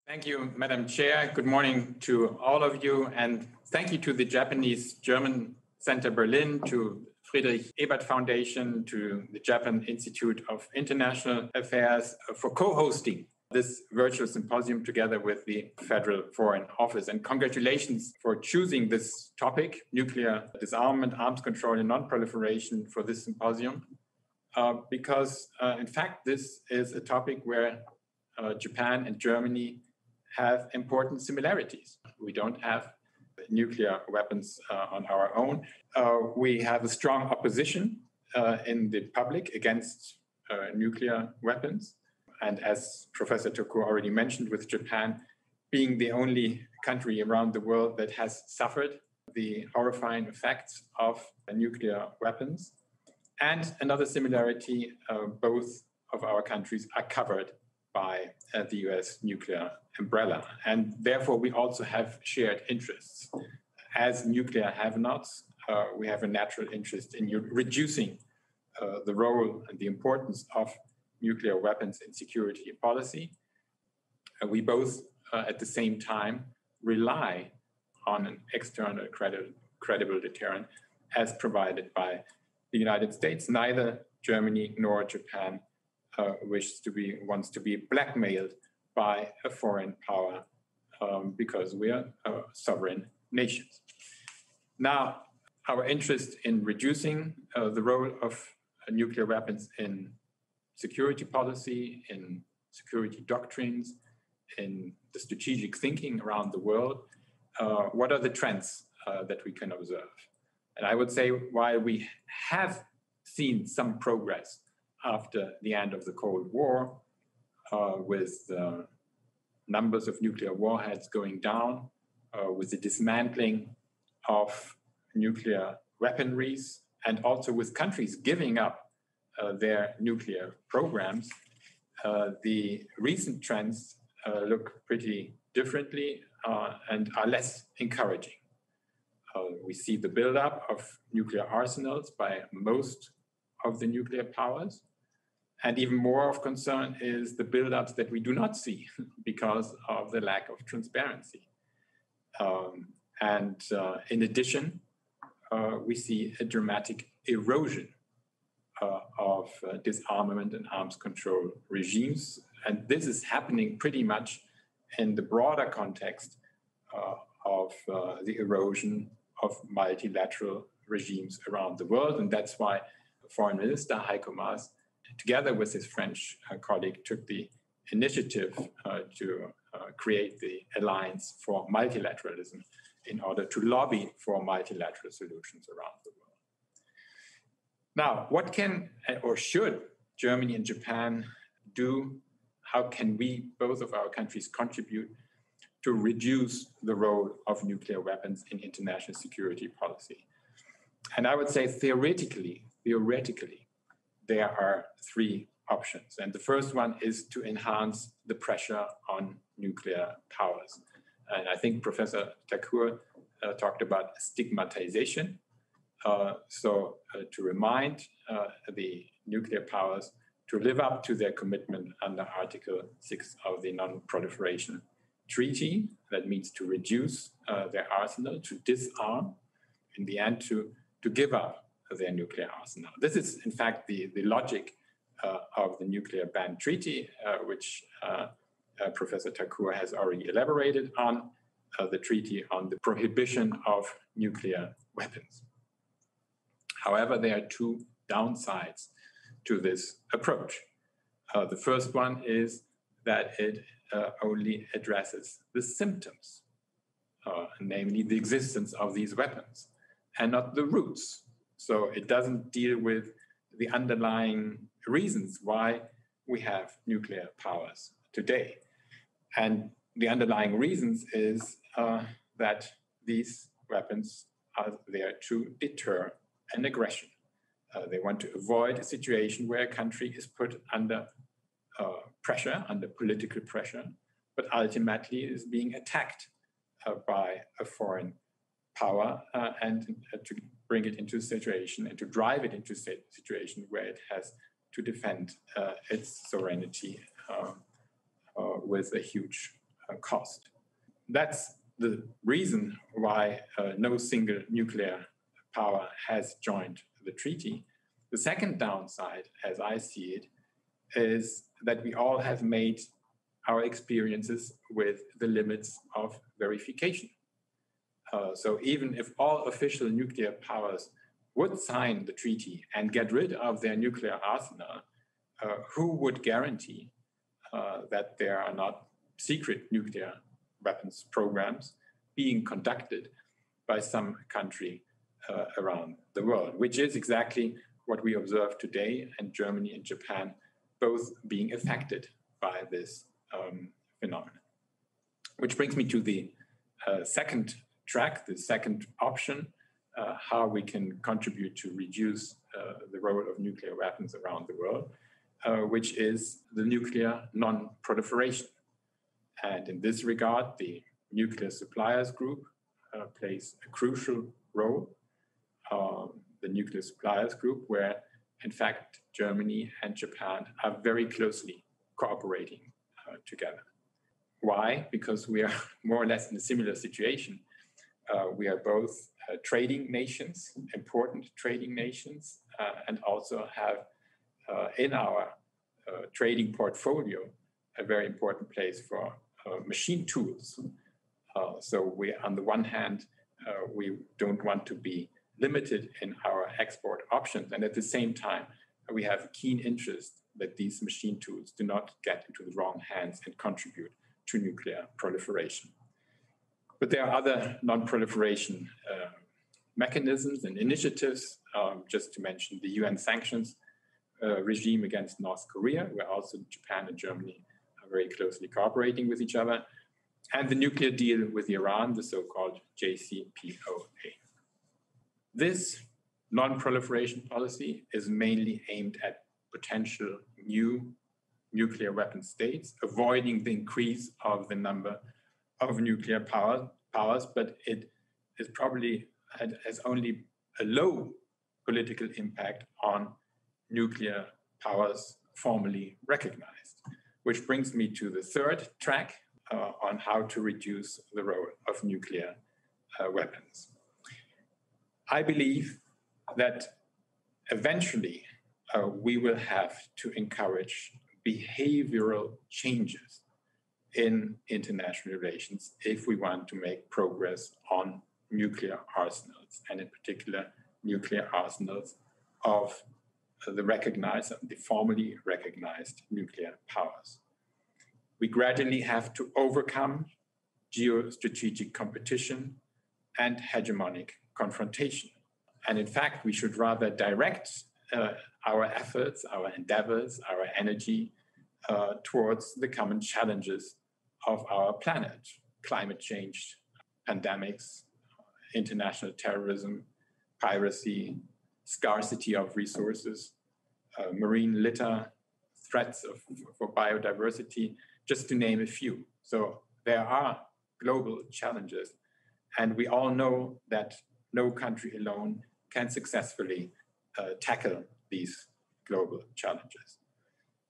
Thank you, Madam Chair. Good morning to all of you, and thank you to the Japanese-German Center Berlin, to Friedrich Ebert Foundation, to the Japan Institute of International Affairs for co-hosting this virtual symposium together with the Federal Foreign Office. And congratulations for choosing this topic, nuclear disarmament, arms control, and non-proliferation for this symposium, because in fact, this is a topic where Japan and Germany have important similarities. We don't have nuclear weapons on our own. We have a strong opposition in the public against nuclear weapons. And as Professor Tokyo already mentioned, with Japan being the only country around the world that has suffered the horrifying effects of nuclear weapons. And another similarity, both of our countries are covered by the US nuclear umbrella. And therefore, we also have shared interests. As nuclear have-nots, we have a natural interest in reducing the role and the importance of nuclear weapons in security policy. We both, at the same time, rely on an external credible deterrent as provided by the United States. Neither Germany nor Japan wants to be blackmailed by a foreign power because we are sovereign nations. Now, our interest in reducing the role of nuclear weapons in security policy, in security doctrines, in the strategic thinking around the world, what are the trends that we can observe? And I would say while we have seen some progress after the end of the Cold War, with numbers of nuclear warheads going down, with the dismantling of nuclear weaponries, and also with countries giving up their nuclear programs, the recent trends look pretty differently and are less encouraging. We see the buildup of nuclear arsenals by most of the nuclear powers. And even more of concern is the buildups that we do not see because of the lack of transparency. In addition, we see a dramatic erosion of disarmament and arms control regimes. And this is happening pretty much in the broader context of the erosion of multilateral regimes around the world. And that's why Foreign Minister Heiko Maas, together with his French colleague, took the initiative to create the Alliance for Multilateralism in order to lobby for multilateral solutions around the world. Now, what can or should Germany and Japan do? How can we, both of our countries, contribute to reduce the role of nuclear weapons in international security policy? And I would say theoretically, there are three options. And the first one is to enhance the pressure on nuclear powers. And I think Professor Thakur talked about stigmatization. To remind the nuclear powers to live up to their commitment under Article 6 of the Non-Proliferation Treaty. That means to reduce their arsenal, to disarm, in the end to give up their nuclear arsenal. This is, in fact, the logic of the Nuclear Ban Treaty, which Professor Thakur has already elaborated on, the Treaty on the Prohibition of Nuclear Weapons. However, there are two downsides to this approach. The first one is that it only addresses the symptoms, namely the existence of these weapons, and not the roots. So it doesn't deal with the underlying reasons why we have nuclear powers today. And the underlying reasons is that these weapons are there to deter an aggression. They want to avoid a situation where a country is put under pressure, under political pressure, but ultimately is being attacked by a foreign power and to bring it into a situation and to drive it into a situation where it has to defend its sovereignty with a huge cost. That's the reason why no single nuclear power has joined the treaty. The second downside, as I see it, is that we all have made our experiences with the limits of verification. So even if all official nuclear powers would sign the treaty and get rid of their nuclear arsenal, who would guarantee that there are not secret nuclear weapons programs being conducted by some country around the world, which is exactly what we observe today, and Germany and Japan both being affected by this phenomenon. Which brings me to the second track, the second option, how we can contribute to reduce the role of nuclear weapons around the world, which is the nuclear non-proliferation. And in this regard, the Nuclear Suppliers Group plays a crucial role. The Nuclear Suppliers Group, where in fact Germany and Japan are very closely cooperating together. Why? Because we are more or less in a similar situation. We are both trading nations, important trading nations, and also have in our trading portfolio a very important place for machine tools. So we, on the one hand, we don't want to be limited in our export options, and at the same time, we have a keen interest that these machine tools do not get into the wrong hands and contribute to nuclear proliferation. But there are other non-proliferation mechanisms and initiatives, just to mention the UN sanctions regime against North Korea, where also Japan and Germany are very closely cooperating with each other, and the nuclear deal with Iran, the so-called JCPOA. This non-proliferation policy is mainly aimed at potential new nuclear weapon states, avoiding the increase of the number of nuclear powers, but it is probably has only a low political impact on nuclear powers formally recognized. Which brings me to the third track on how to reduce the role of nuclear weapons. I believe that eventually we will have to encourage behavioral changes in international relations if we want to make progress on nuclear arsenals, and in particular nuclear arsenals of the formally recognized nuclear powers. We gradually have to overcome geostrategic competition and hegemonic confrontation. And in fact, we should rather direct our efforts, our endeavors, our energy towards the common challenges of our planet: climate change, pandemics, international terrorism, piracy, scarcity of resources, marine litter, threats for biodiversity, just to name a few. So there are global challenges, and we all know that no country alone can successfully tackle these global challenges.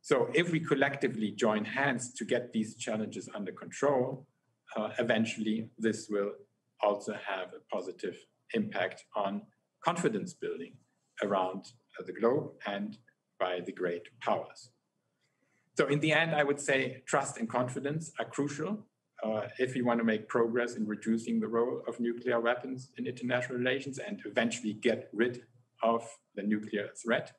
So if we collectively join hands to get these challenges under control, eventually this will also have a positive impact on confidence building around the globe and by the great powers. So in the end, I would say trust and confidence are crucial if we want to make progress in reducing the role of nuclear weapons in international relations and eventually get rid of the nuclear threat.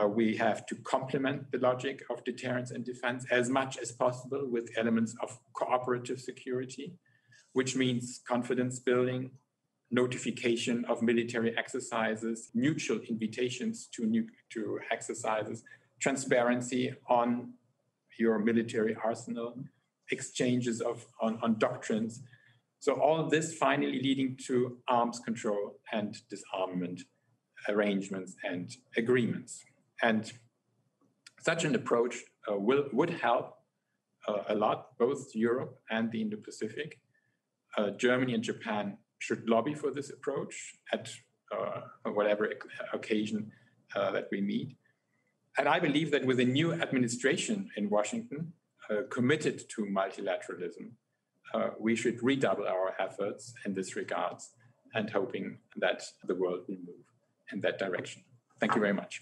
We have to complement the logic of deterrence and defense as much as possible with elements of cooperative security, which means confidence building, notification of military exercises, mutual invitations to exercises, transparency on your military arsenal, exchanges on doctrines. So all of this finally leading to arms control and disarmament arrangements and agreements. And such an approach would help a lot, both Europe and the Indo-Pacific. Germany and Japan should lobby for this approach at whatever occasion that we meet. And I believe that with a new administration in Washington, committed to multilateralism, we should redouble our efforts in this regard and hoping that the world will move in that direction. Thank you very much.